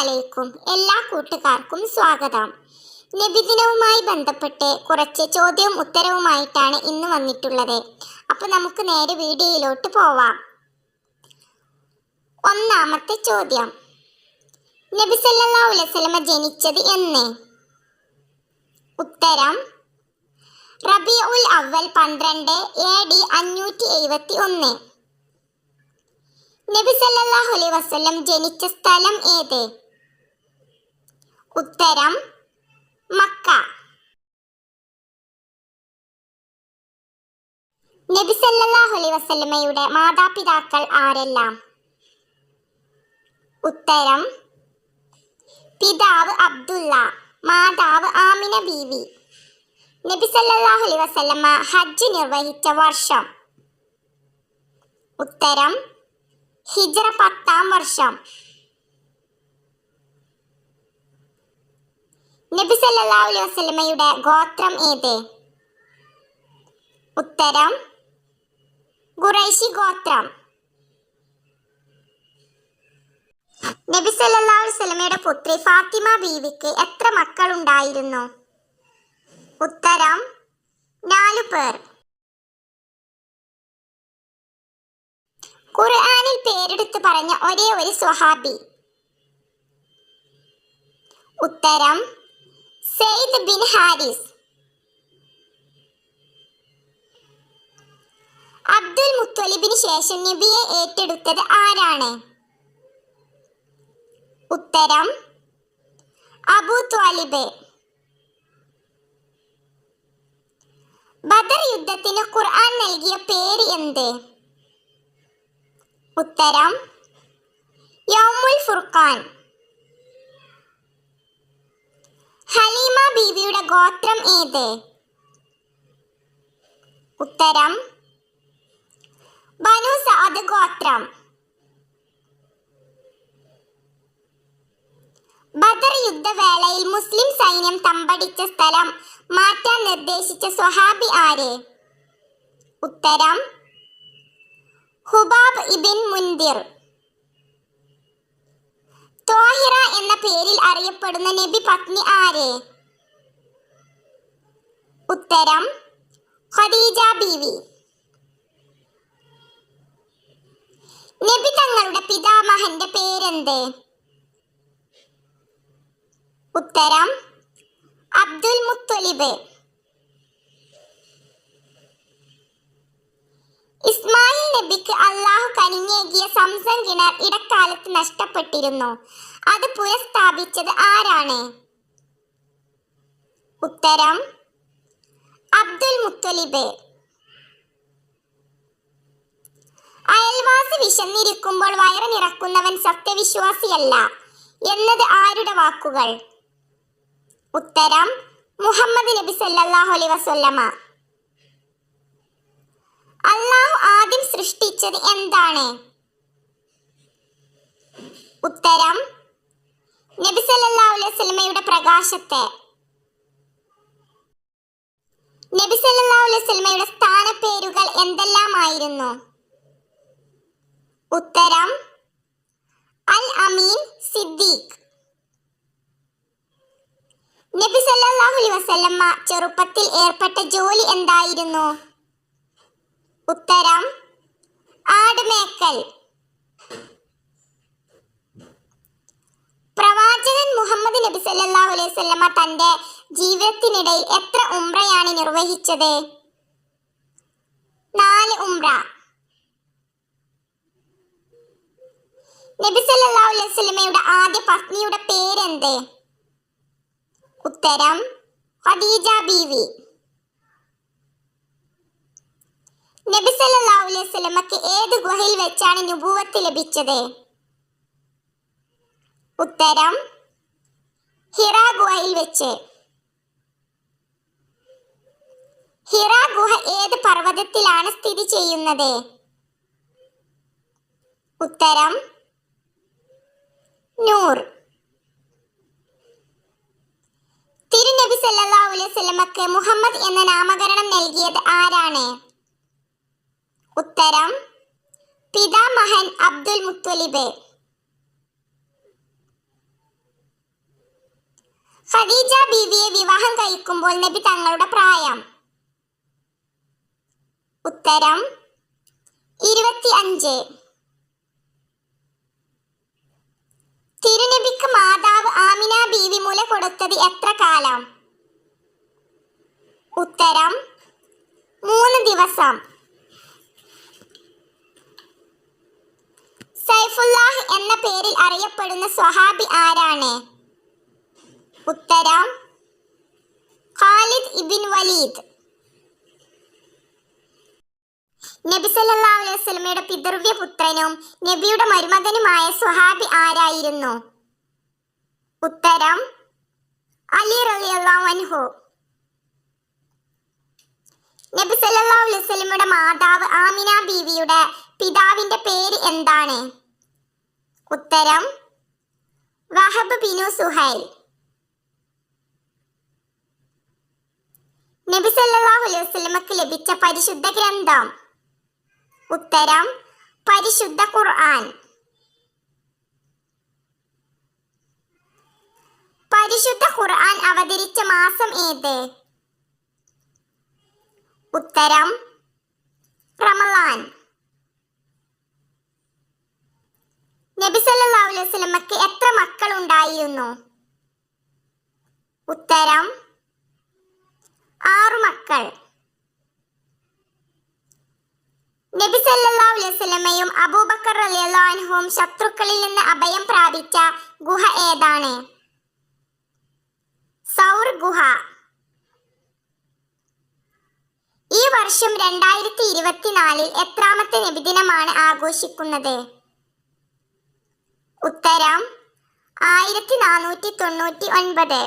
അലൈക്കും. എല്ലാ കൂട്ടുകാർക്കും സ്വാഗതം. നബിദിനവുമായി ബന്ധപ്പെട്ട് കുറച്ച് ചോദ്യവും ഉത്തരവുമായിട്ടാണ് ഇന്ന് വന്നിട്ടുള്ളത്. അപ്പോൾ നമുക്ക് നേരെ വീഡിയോയിലോട്ട് പോവാം. ഒന്നാമത്തെ ചോദ്യം, നബി സല്ലല്ലാഹു അലൈഹി വസല്ലമ ജനിച്ചത് എന്ന്? ഉത്തരം റബീഉൽ അവ്വൽ 12 AD 571. നബി സല്ലല്ലാഹു അലൈഹി വസല്ലം ജനിച്ച സ്ഥലം ഏത്? ഉത്തരം മക്ക. നബി സല്ലല്ലാഹു അലൈഹി വസല്ലമയുടെ മാതാപിതാക്കൾ ആരെല്ലാം? ഉത്തരം പിതാവ് അബ്ദുള്ള, മാതാവ് ആമിന ബീവി. നബി സല്ലല്ലാഹു അലൈഹി വസല്ലമ ഹജ്ജ് നിർവഹിച്ച വർഷം? ഉത്തരം ഹിജ്റ 10-ാം വർഷം. നബി സല്ലല്ലാഹു അലൈഹി വസല്ലമയുടെ ഗോത്രം ഏത്? ഉത്തരം ഖുറൈശി ഗോത്രം. നബി സല്ലല്ലാഹു അലൈഹി വസല്ലമയുടെ പുത്രി ഫാത്തിമ ബീവിക്ക് എത്ര മക്കളുണ്ടായിരുന്നു? ഉത്തരം 4 പേർ. ഖുർആനിൽ പേരെടുത്ത് പറഞ്ഞ ഒരേ ഒരു സ്വഹാബി? ഉത്തരം സെയ്ദ് ബിൻ ഹാരിസ്. അബ്ദുൽ മുത്തലിബിന് ശേഷം നബിയെ ഏറ്റെടുത്തത് ആരാണ്? ഉത്തരം അബൂ ത്വാലിബ്. ബദർ യുദ്ധത്തിന് ഖുർആൻ നൽകിയ പേര് എന്ത്? ഉത്തരം യൗമുൽ ഫുർഖാൻ. ഹലീമ ബീവിയുടെ ഗോത്രം ഏത്? ഉത്തരം ബനു സഅദ് ഗോത്രം. ബദർ യുദ്ധവേളയിൽ മുസ്ലിം സൈന്യം തമ്പടിച്ച സ്ഥലം മാറ്റാൻ നിർദ്ദേശിച്ച സ്വഹാബി ആര്? ഉത്തരം ഹുബാബ് ഇബിൻ മുൻദിർ. ത്വാഹിറ എന്ന പേരിൽ അറിയപ്പെടുന്ന നബി പത്നി ആര്? ഉത്തരം ഖദീജ ബീവി. നബി തങ്ങളുടെ പിതാമഹന്റെ പേരെന്ത്? ഉത്തരം അബ്ദുൽ മുത്തലിബ്. ഇസ്മായിൽ നബിക്ക് അള്ളാഹു കനിഞ്ഞേകിയ സംസം കിണർ ഇടക്കാലത്ത് നഷ്ടപ്പെട്ടിരുന്നു. അത് പുനഃസ്ഥാപിച്ചത് ആരാണ്? ഉത്തരം അബ്ദുൽ മുത്തലിബ്. അയൽവാസി വിശന്നിരിക്കുമ്പോൾ വയറ് നിറക്കുന്നവൻ സത്യവിശ്വാസിയല്ല എന്നത് ആരുടെ വാക്കുകൾ? ഉത്തരം മുഹമ്മദ് നബി സല്ലല്ലാഹു അലൈഹി വസല്ലമ. അള്ളാഹു ആദ്യം സൃഷ്ടിച്ചത് എന്താണ്? ഉത്തരം നബി സല്ലല്ലാഹു അലൈഹി വസല്ലമയുടെ പ്രകാശത്തെ. നബി സല്ലല്ലാഹു അലൈഹി വസല്ലമയുടെ സ്ഥാനപ്പേരുകൾ എന്തെല്ലാമായിരുന്നു? ഉത്തരം അൽ അമീൻ, സിദ്ദീഖ്. നബി സല്ലല്ലാഹു അലൈഹി വസല്ലമ ചെറുപ്പത്തിൽ ഏർപ്പെട്ട ജോലി എന്തായിരുന്നു? ഉത്തരം ആടുമേക്കൽ. പ്രവാചകൻ മുഹമ്മദ് നബി സല്ലല്ലാഹു അലൈഹി വസല്ലമ തന്റെ ജീവിതത്തിനിടയിൽ എത്ര ഉംറയാണ് നിർവഹിച്ചത്? 4 ഉംറ. നബി സല്ലല്ലാഹു അലൈഹി വസല്ലമയുടെ ആദ്യ പത്നിയുടെ പേരെന്ത്? ഉത്തരം ഖദീജ ബീവി. നബി സല്ലല്ലാഹു അലൈഹി വസല്ലമക്ക് ഏത് ഗുഹയിൽ വെച്ചാണ് നുബുവത്ത് ലഭിച്ചത്? ഉത്തരം ഹിറാ ഗുഹയിൽ വെച്ച്. ഹിറാ ഗുഹ ഏത് പർവ്വതത്തിലാണ് സ്ഥിതി ചെയ്യുന്നത്? ഉത്തരം നൂർ. തിരുനബി സല്ലല്ലാഹു അലൈഹി വസല്ലമക്ക് മുഹമ്മദ് എന്ന നാമകരണം നൽകിയത് ആരാണ്? ഉത്തരം പിതാമഹൻ അബ്ദുൽ മുത്തലിബ്. ബീവിയെ വിവാഹം കഴിക്കുമ്പോൾ നബി തങ്ങളുടെ പ്രായം? ഉത്തരം 25. തിരുനബിക്ക് മാതാവ് ആമിന ബീവി മുല കൊടുത്തത് എത്ര കാലം? ഉത്തരം 3 ദിവസം. സൈഫുല്ലാഹ് എന്ന പേരിൽ അറിയപ്പെടുന്ന സ്വഹാബി ആരാണ്? ഉത്തരം ഖാലിദ് ഇബ്ൻ വലീദ്. നബി സല്ലല്ലാഹു അലൈഹി വസല്ലമയുടെ പിതൃവ്യ പുത്രനും നബിയുടെ മരുമകനുമായ സ്വഹാബി ആരായിരുന്നു? ഉത്തരം അലി റളിയല്ലാഹു അൻഹു. നബി സല്ലല്ലാഹു അലൈഹി വസല്ലമയുടെ മാതാവ് ആമിന ബീവിയുടെ പിതാവിന്റെ പേര് എന്താണ്? ഉത്തരം വഹബ് ബിനു സുഹൈൽ. നബി സല്ലല്ലാഹു അലൈഹി വസല്ലമക്ക് ലഭിച്ച പരിശുദ്ധ ഗ്രന്ഥം? ഉത്തരം പരിശുദ്ധ ഖുർആൻ. പരിശുദ്ധ ഖുർആൻ അവതരിച്ച മാസം ഏത്? ഉത്തരം റമളാൻ. നബി സല്ലല്ലാഹു അലൈഹി വസല്ലമക്ക് എത്ര മക്കൾ ഉണ്ടായിരുന്നു? ഉത്തരം 6 മക്കൾ. നബി സല്ലല്ലാഹു അലൈഹി വസല്ലമയും അബൂബക്കർ റളിയല്ലാഹു അൻഹുവും ശത്രുക്കളിൽ നിന്ന് അഭയം പ്രാപിച്ച ഗുഹ ഏതാണ്? സൗർ ഗുഹ. ഈ വർഷം 2024 എത്രാമത്തെ നബിദിനമാണ് ആഘോഷിക്കുന്നത്? ഉത്തരം 1499.